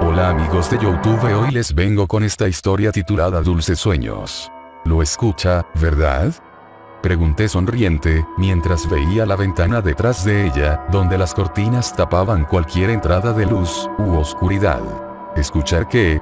Hola amigos de YouTube, hoy les vengo con esta historia titulada Dulces Sueños. ¿Lo escucha, verdad? Pregunté sonriente, mientras veía la ventana detrás de ella, donde las cortinas tapaban cualquier entrada de luz u oscuridad. ¿Escuchar qué?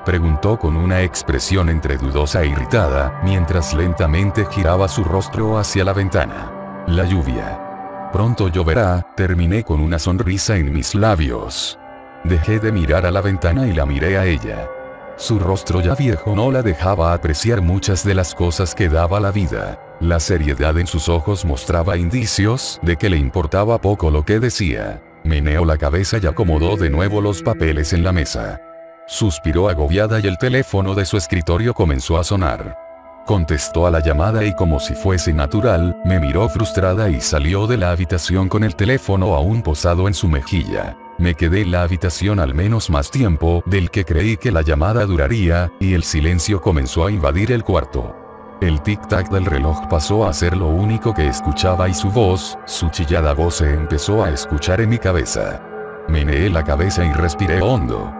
Preguntó con una expresión entre dudosa e irritada, mientras lentamente giraba su rostro hacia la ventana. La lluvia. Pronto lloverá, terminé con una sonrisa en mis labios. Dejé de mirar a la ventana y la miré a ella. Su rostro ya viejo no la dejaba apreciar muchas de las cosas que daba la vida. La seriedad en sus ojos mostraba indicios de que le importaba poco lo que decía. Meneó la cabeza y acomodó de nuevo los papeles en la mesa. Suspiró agobiada y el teléfono de su escritorio comenzó a sonar. Contestó a la llamada y como si fuese natural, me miró frustrada y salió de la habitación con el teléfono aún posado en su mejilla. Me quedé en la habitación al menos más tiempo del que creí que la llamada duraría, y el silencio comenzó a invadir el cuarto. El tic-tac del reloj pasó a ser lo único que escuchaba y su voz, su chillada voz se empezó a escuchar en mi cabeza. Meneé la cabeza y respiré hondo.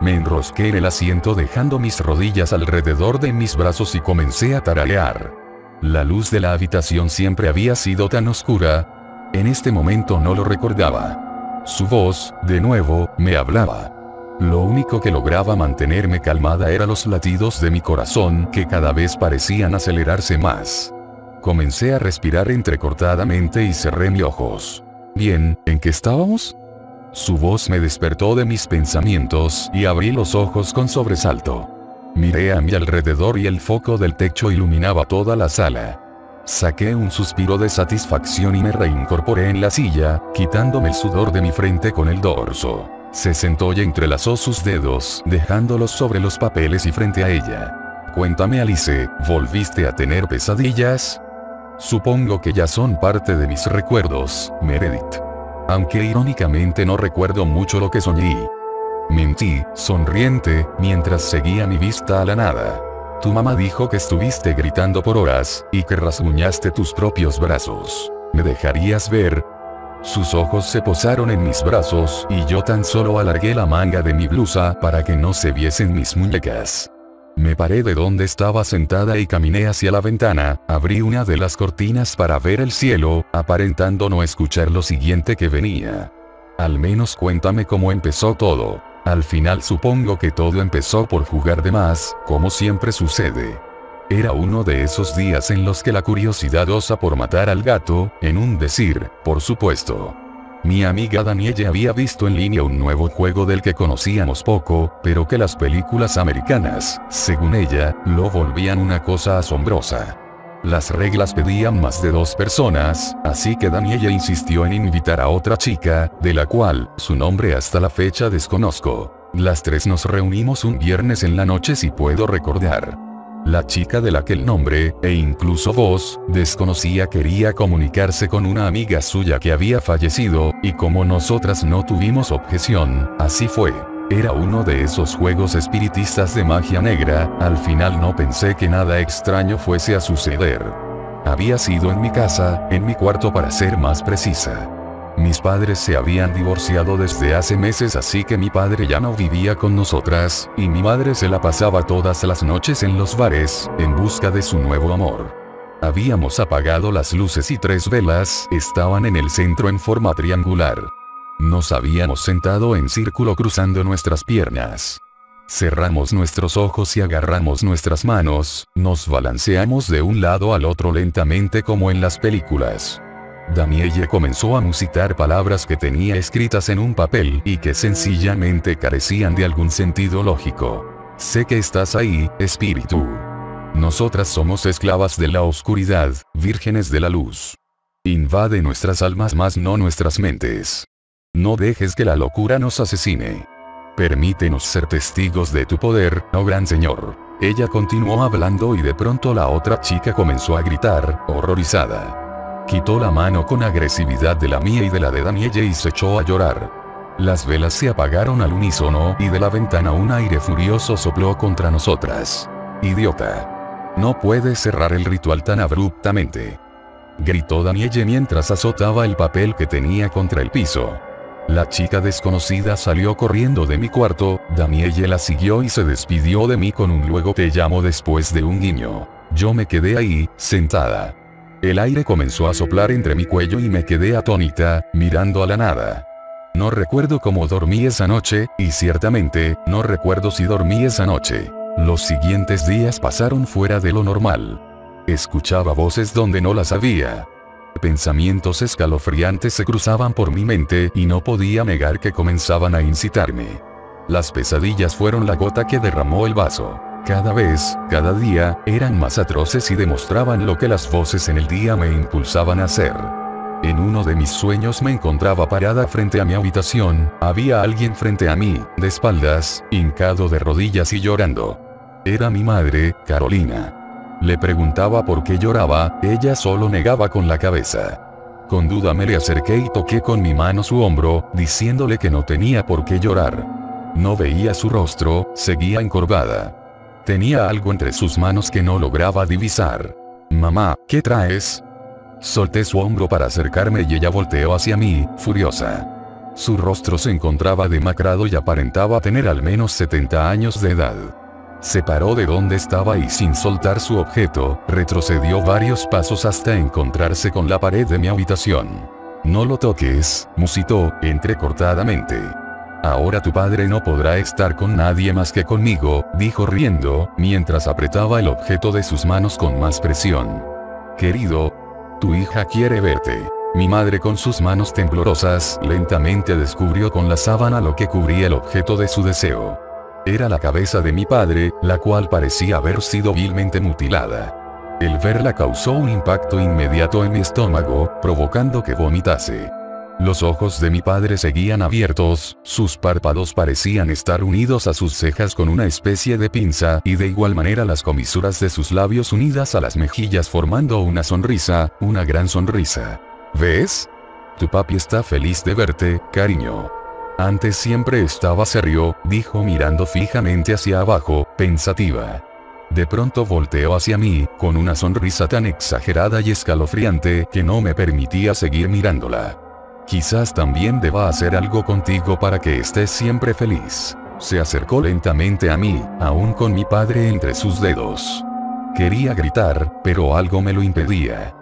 Me enrosqué en el asiento dejando mis rodillas alrededor de mis brazos y comencé a tararear. La luz de la habitación siempre había sido tan oscura. En este momento no lo recordaba. Su voz, de nuevo, me hablaba. Lo único que lograba mantenerme calmada eran los latidos de mi corazón que cada vez parecían acelerarse más. Comencé a respirar entrecortadamente y cerré mis ojos. Bien, ¿en qué estábamos? Su voz me despertó de mis pensamientos y abrí los ojos con sobresalto. Miré a mi alrededor y el foco del techo iluminaba toda la sala. Saqué un suspiro de satisfacción y me reincorporé en la silla, quitándome el sudor de mi frente con el dorso. Se sentó y entrelazó sus dedos, dejándolos sobre los papeles y frente a ella. Cuéntame Alice, ¿volviste a tener pesadillas? Supongo que ya son parte de mis recuerdos, Meredith. Aunque irónicamente no recuerdo mucho lo que soñé. Mentí, sonriente, mientras seguía mi vista a la nada. Tu mamá dijo que estuviste gritando por horas, y que rasguñaste tus propios brazos. ¿Me dejarías ver? Sus ojos se posaron en mis brazos, y yo tan solo alargué la manga de mi blusa para que no se viesen mis muñecas. Me paré de donde estaba sentada y caminé hacia la ventana, abrí una de las cortinas para ver el cielo, aparentando no escuchar lo siguiente que venía. Al menos cuéntame cómo empezó todo. Al final supongo que todo empezó por jugar de más, como siempre sucede. Era uno de esos días en los que la curiosidad osa por matar al gato, en un decir, por supuesto. Mi amiga Danielle había visto en línea un nuevo juego del que conocíamos poco, pero que las películas americanas, según ella, lo volvían una cosa asombrosa. Las reglas pedían más de 2 personas, así que Danielle insistió en invitar a otra chica, de la cual, su nombre hasta la fecha desconozco. Las 3 nos reunimos un viernes en la noche si puedo recordar. La chica de la que el nombre, e incluso voz, desconocía quería comunicarse con una amiga suya que había fallecido, y como nosotras no tuvimos objeción, así fue. Era uno de esos juegos espiritistas de magia negra, al final no pensé que nada extraño fuese a suceder. Había sido en mi casa, en mi cuarto para ser más precisa. Mis padres se habían divorciado desde hace meses, así que mi padre ya no vivía con nosotras, y mi madre se la pasaba todas las noches en los bares, en busca de su nuevo amor. Habíamos apagado las luces y 3 velas estaban en el centro en forma triangular. Nos habíamos sentado en círculo cruzando nuestras piernas. Cerramos nuestros ojos y agarramos nuestras manos, nos balanceamos de un lado al otro lentamente como en las películas. Danielle comenzó a musitar palabras que tenía escritas en un papel y que sencillamente carecían de algún sentido lógico. Sé que estás ahí, espíritu. Nosotras somos esclavas de la oscuridad, vírgenes de la luz. Invade nuestras almas más no nuestras mentes. No dejes que la locura nos asesine. Permítenos ser testigos de tu poder, oh gran señor. Ella continuó hablando y de pronto la otra chica comenzó a gritar, horrorizada. Quitó la mano con agresividad de la mía y de la de Danielle y se echó a llorar. Las velas se apagaron al unísono y de la ventana un aire furioso sopló contra nosotras. Idiota. No puedes cerrar el ritual tan abruptamente. Gritó Danielle mientras azotaba el papel que tenía contra el piso. La chica desconocida salió corriendo de mi cuarto, Danielle la siguió y se despidió de mí con un luego te llamo después de un guiño. Yo me quedé ahí, sentada. El aire comenzó a soplar entre mi cuello y me quedé atónita, mirando a la nada. No recuerdo cómo dormí esa noche, y ciertamente, no recuerdo si dormí esa noche. Los siguientes días pasaron fuera de lo normal. Escuchaba voces donde no las había. Pensamientos escalofriantes se cruzaban por mi mente y no podía negar que comenzaban a incitarme. Las pesadillas fueron la gota que derramó el vaso. Cada vez, cada día, eran más atroces y demostraban lo que las voces en el día me impulsaban a hacer. En uno de mis sueños me encontraba parada frente a mi habitación, había alguien frente a mí, de espaldas, hincado de rodillas y llorando. Era mi madre, Carolina. Le preguntaba por qué lloraba, ella solo negaba con la cabeza. Con duda me le acerqué y toqué con mi mano su hombro, diciéndole que no tenía por qué llorar. No veía su rostro, seguía encorvada. Tenía algo entre sus manos que no lograba divisar. Mamá, ¿qué traes? Solté su hombro para acercarme y ella volteó hacia mí, furiosa. Su rostro se encontraba demacrado y aparentaba tener al menos 70 años de edad. Se paró de donde estaba y sin soltar su objeto, retrocedió varios pasos hasta encontrarse con la pared de mi habitación. No lo toques, musitó, entrecortadamente. Ahora tu padre no podrá estar con nadie más que conmigo, dijo riendo, mientras apretaba el objeto de sus manos con más presión. Querido, tu hija quiere verte. Mi madre con sus manos temblorosas lentamente descubrió con la sábana lo que cubría el objeto de su deseo. Era la cabeza de mi padre, la cual parecía haber sido vilmente mutilada. El verla causó un impacto inmediato en mi estómago, provocando que vomitase. Los ojos de mi padre seguían abiertos, sus párpados parecían estar unidos a sus cejas con una especie de pinza y de igual manera las comisuras de sus labios unidas a las mejillas formando una sonrisa, una gran sonrisa. ¿Ves? Tu papi está feliz de verte, cariño. Antes siempre estaba serio, dijo mirando fijamente hacia abajo, pensativa. De pronto volteó hacia mí, con una sonrisa tan exagerada y escalofriante que no me permitía seguir mirándola. Quizás también deba hacer algo contigo para que estés siempre feliz. Se acercó lentamente a mí, aún con mi padre entre sus dedos. Quería gritar, pero algo me lo impedía.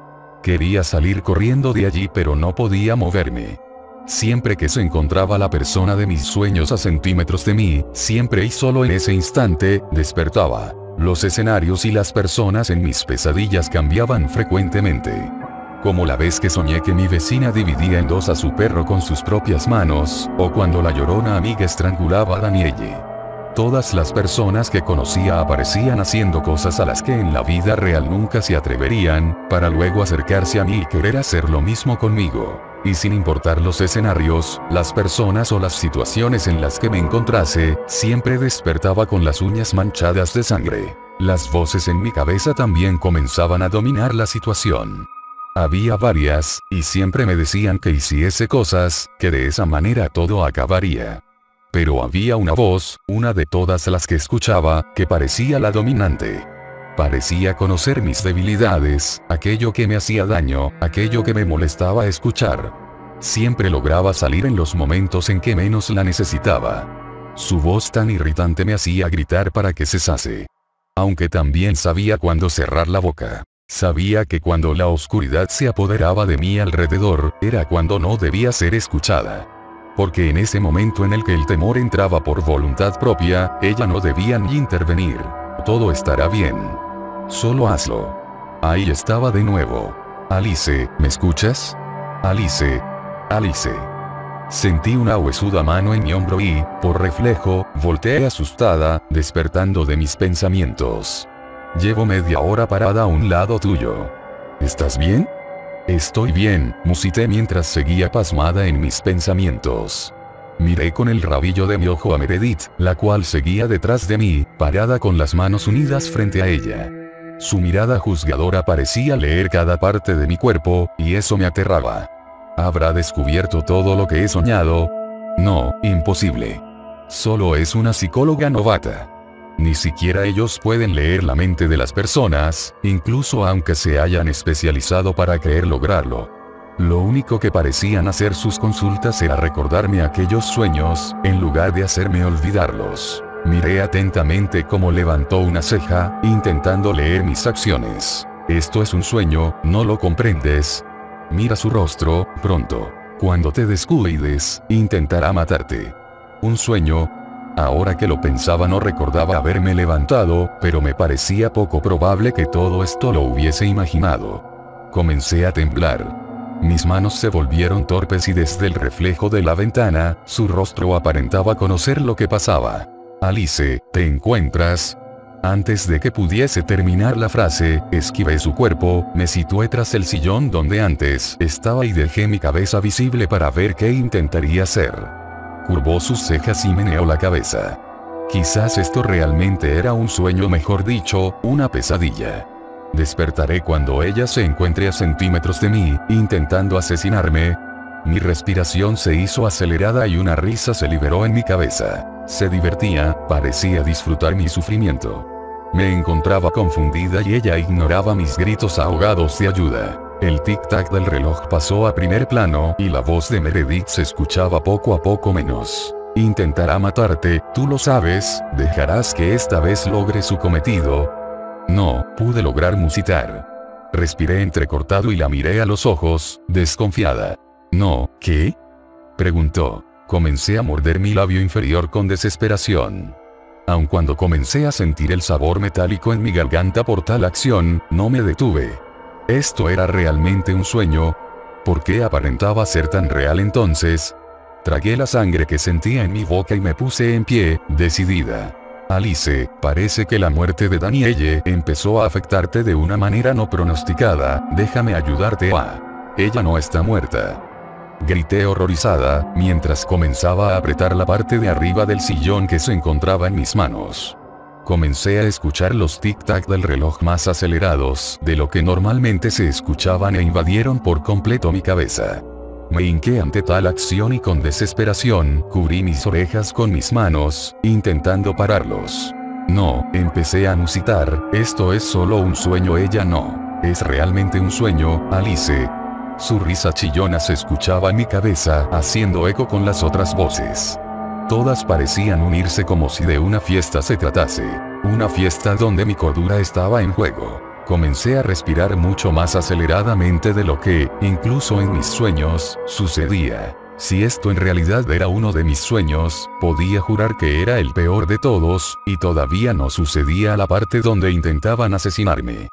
Quería salir corriendo de allí pero no podía moverme. Siempre que se encontraba la persona de mis sueños a centímetros de mí, siempre y solo en ese instante, despertaba. Los escenarios y las personas en mis pesadillas cambiaban frecuentemente. Como la vez que soñé que mi vecina dividía en dos a su perro con sus propias manos, o cuando la llorona amiga estrangulaba a Danielle. Todas las personas que conocía aparecían haciendo cosas a las que en la vida real nunca se atreverían, para luego acercarse a mí y querer hacer lo mismo conmigo. Y sin importar los escenarios, las personas o las situaciones en las que me encontrase, siempre despertaba con las uñas manchadas de sangre. Las voces en mi cabeza también comenzaban a dominar la situación. Había varias, y siempre me decían que hiciese cosas, que de esa manera todo acabaría. Pero había una voz, una de todas las que escuchaba, que parecía la dominante. Parecía conocer mis debilidades, aquello que me hacía daño, aquello que me molestaba escuchar. Siempre lograba salir en los momentos en que menos la necesitaba. Su voz tan irritante me hacía gritar para que cesase. Aunque también sabía cuándo cerrar la boca. Sabía que cuando la oscuridad se apoderaba de mi alrededor, era cuando no debía ser escuchada. Porque en ese momento en el que el temor entraba por voluntad propia, ella no debía ni intervenir. Todo estará bien. Solo hazlo. Ahí estaba de nuevo. Alice, ¿me escuchas? Alice. Alice. Sentí una huesuda mano en mi hombro y, por reflejo, volteé asustada, despertando de mis pensamientos. Llevo media hora parada a un lado tuyo. ¿Estás bien? Estoy bien, musité mientras seguía pasmada en mis pensamientos. Miré con el rabillo de mi ojo a Meredith, la cual seguía detrás de mí, parada con las manos unidas frente a ella. Su mirada juzgadora parecía leer cada parte de mi cuerpo, y eso me aterraba. ¿Habrá descubierto todo lo que he soñado? No, imposible. Solo es una psicóloga novata. Ni siquiera ellos pueden leer la mente de las personas, incluso aunque se hayan especializado para creer lograrlo. Lo único que parecían hacer sus consultas era recordarme aquellos sueños, en lugar de hacerme olvidarlos. Miré atentamente cómo levantó una ceja, intentando leer mis acciones. Esto es un sueño, ¿no lo comprendes? Mira su rostro, pronto. Cuando te descuides, intentará matarte. ¿Un sueño? Ahora que lo pensaba no recordaba haberme levantado, pero me parecía poco probable que todo esto lo hubiese imaginado. Comencé a temblar. Mis manos se volvieron torpes y desde el reflejo de la ventana, su rostro aparentaba conocer lo que pasaba. Alice, ¿te encuentras? Antes de que pudiese terminar la frase, esquivé su cuerpo, me situé tras el sillón donde antes estaba y dejé mi cabeza visible para ver qué intentaría hacer. Curvó sus cejas y meneó la cabeza. Quizás esto realmente era un sueño, mejor dicho, una pesadilla. Despertaré cuando ella se encuentre a centímetros de mí, intentando asesinarme. Mi respiración se hizo acelerada y una risa se liberó en mi cabeza. Se divertía, parecía disfrutar mi sufrimiento. Me encontraba confundida y ella ignoraba mis gritos ahogados de ayuda. El tic-tac del reloj pasó a primer plano y la voz de Meredith se escuchaba poco a poco menos. Intentará matarte, tú lo sabes, ¿dejarás que esta vez logre su cometido? No, pude lograr musitar. Respiré entrecortado y la miré a los ojos, desconfiada. No, ¿qué? Preguntó. Comencé a morder mi labio inferior con desesperación. Aun cuando comencé a sentir el sabor metálico en mi garganta por tal acción, no me detuve. ¿Esto era realmente un sueño? ¿Por qué aparentaba ser tan real entonces? Tragué la sangre que sentía en mi boca y me puse en pie, decidida. Alice, parece que la muerte de Danielle empezó a afectarte de una manera no pronosticada, déjame ayudarte a... Ella no está muerta. Grité horrorizada, mientras comenzaba a apretar la parte de arriba del sillón que se encontraba en mis manos. Comencé a escuchar los tic-tac del reloj más acelerados de lo que normalmente se escuchaban e invadieron por completo mi cabeza. Me hinqué ante tal acción y con desesperación, cubrí mis orejas con mis manos, intentando pararlos. No, empecé a musitar, esto es solo un sueño, ella no. Es realmente un sueño, Alice. Su risa chillona se escuchaba en mi cabeza, haciendo eco con las otras voces. Todas parecían unirse como si de una fiesta se tratase. Una fiesta donde mi cordura estaba en juego. Comencé a respirar mucho más aceleradamente de lo que, incluso en mis sueños, sucedía. Si esto en realidad era uno de mis sueños, podía jurar que era el peor de todos, y todavía no sucedía a la parte donde intentaban asesinarme.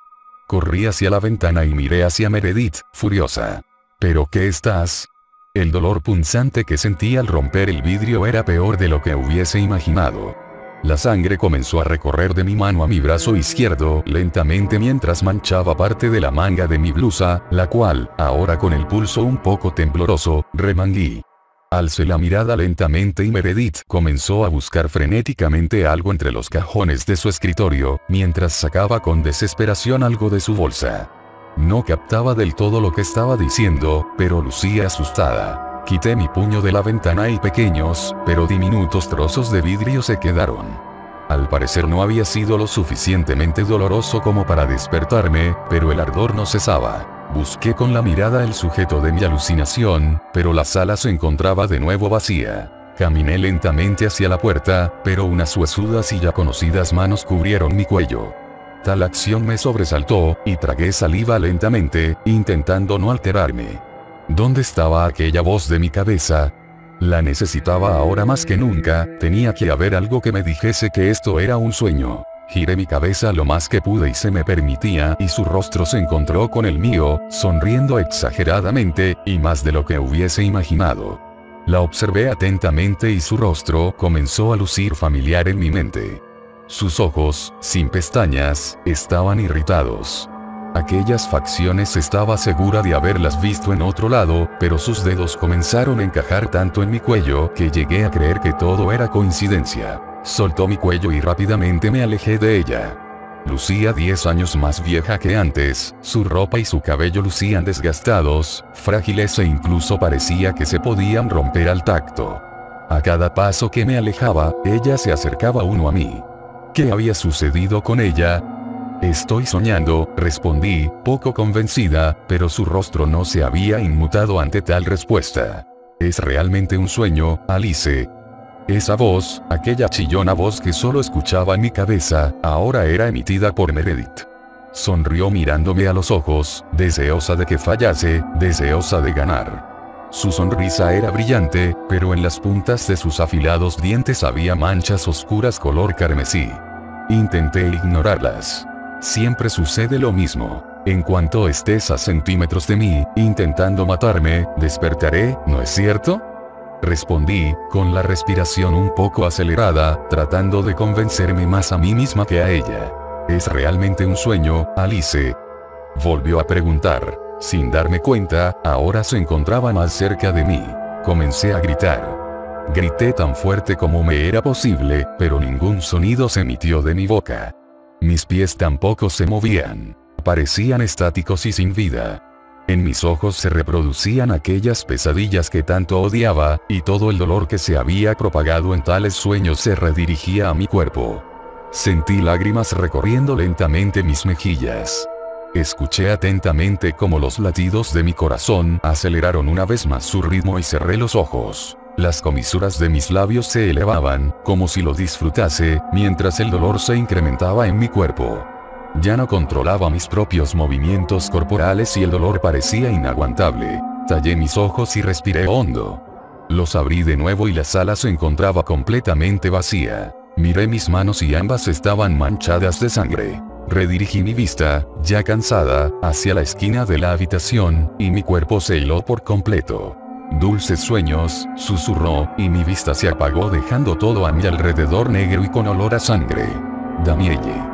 Corrí hacia la ventana y miré hacia Meredith, furiosa. ¿Pero qué estás? El dolor punzante que sentí al romper el vidrio era peor de lo que hubiese imaginado. La sangre comenzó a recorrer de mi mano a mi brazo izquierdo lentamente mientras manchaba parte de la manga de mi blusa, la cual, ahora con el pulso un poco tembloroso, remanguí. Alcé la mirada lentamente y Meredith comenzó a buscar frenéticamente algo entre los cajones de su escritorio, mientras sacaba con desesperación algo de su bolsa. No captaba del todo lo que estaba diciendo, pero lucía asustada. Quité mi puño de la ventana y pequeños, pero diminutos trozos de vidrio se quedaron. Al parecer no había sido lo suficientemente doloroso como para despertarme, pero el ardor no cesaba. Busqué con la mirada el sujeto de mi alucinación, pero la sala se encontraba de nuevo vacía. Caminé lentamente hacia la puerta, pero unas huesudas y ya conocidas manos cubrieron mi cuello. Tal acción me sobresaltó, y tragué saliva lentamente, intentando no alterarme. ¿Dónde estaba aquella voz de mi cabeza? La necesitaba ahora más que nunca, tenía que haber algo que me dijese que esto era un sueño. Giré mi cabeza lo más que pude y se me permitía, y su rostro se encontró con el mío, sonriendo exageradamente, y más de lo que hubiese imaginado. La observé atentamente y su rostro comenzó a lucir familiar en mi mente. Sus ojos, sin pestañas, estaban irritados. Aquellas facciones estaba segura de haberlas visto en otro lado, pero sus dedos comenzaron a encajar tanto en mi cuello que llegué a creer que todo era coincidencia. Soltó mi cuello y rápidamente me alejé de ella. Lucía 10 años más vieja que antes, su ropa y su cabello lucían desgastados, frágiles e incluso parecía que se podían romper al tacto. A cada paso que me alejaba, ella se acercaba uno a mí. ¿Qué había sucedido con ella? Estoy soñando, respondí, poco convencida, pero su rostro no se había inmutado ante tal respuesta. Es realmente un sueño, Alice. Esa voz, aquella chillona voz que solo escuchaba en mi cabeza, ahora era emitida por Meredith. Sonrió mirándome a los ojos, deseosa de que fallase, deseosa de ganar. Su sonrisa era brillante, pero en las puntas de sus afilados dientes había manchas oscuras color carmesí. Intenté ignorarlas. Siempre sucede lo mismo. En cuanto estés a centímetros de mí, intentando matarme, despertaré, ¿no es cierto? Respondí, con la respiración un poco acelerada, tratando de convencerme más a mí misma que a ella. ¿Es realmente un sueño, Alice? Volvió a preguntar. Sin darme cuenta, ahora se encontraba más cerca de mí. Comencé a gritar. Grité tan fuerte como me era posible, pero ningún sonido se emitió de mi boca. Mis pies tampoco se movían. Parecían estáticos y sin vida. En mis ojos se reproducían aquellas pesadillas que tanto odiaba, y todo el dolor que se había propagado en tales sueños se redirigía a mi cuerpo. Sentí lágrimas recorriendo lentamente mis mejillas. Escuché atentamente cómo los latidos de mi corazón aceleraron una vez más su ritmo y cerré los ojos. Las comisuras de mis labios se elevaban, como si lo disfrutase, mientras el dolor se incrementaba en mi cuerpo. Ya no controlaba mis propios movimientos corporales y el dolor parecía inaguantable. Tallé mis ojos y respiré hondo. Los abrí de nuevo y la sala se encontraba completamente vacía. Miré mis manos y ambas estaban manchadas de sangre. Redirigí mi vista, ya cansada, hacia la esquina de la habitación, y mi cuerpo se heló por completo. Dulces sueños, susurró, y mi vista se apagó dejando todo a mi alrededor negro y con olor a sangre. Danielle.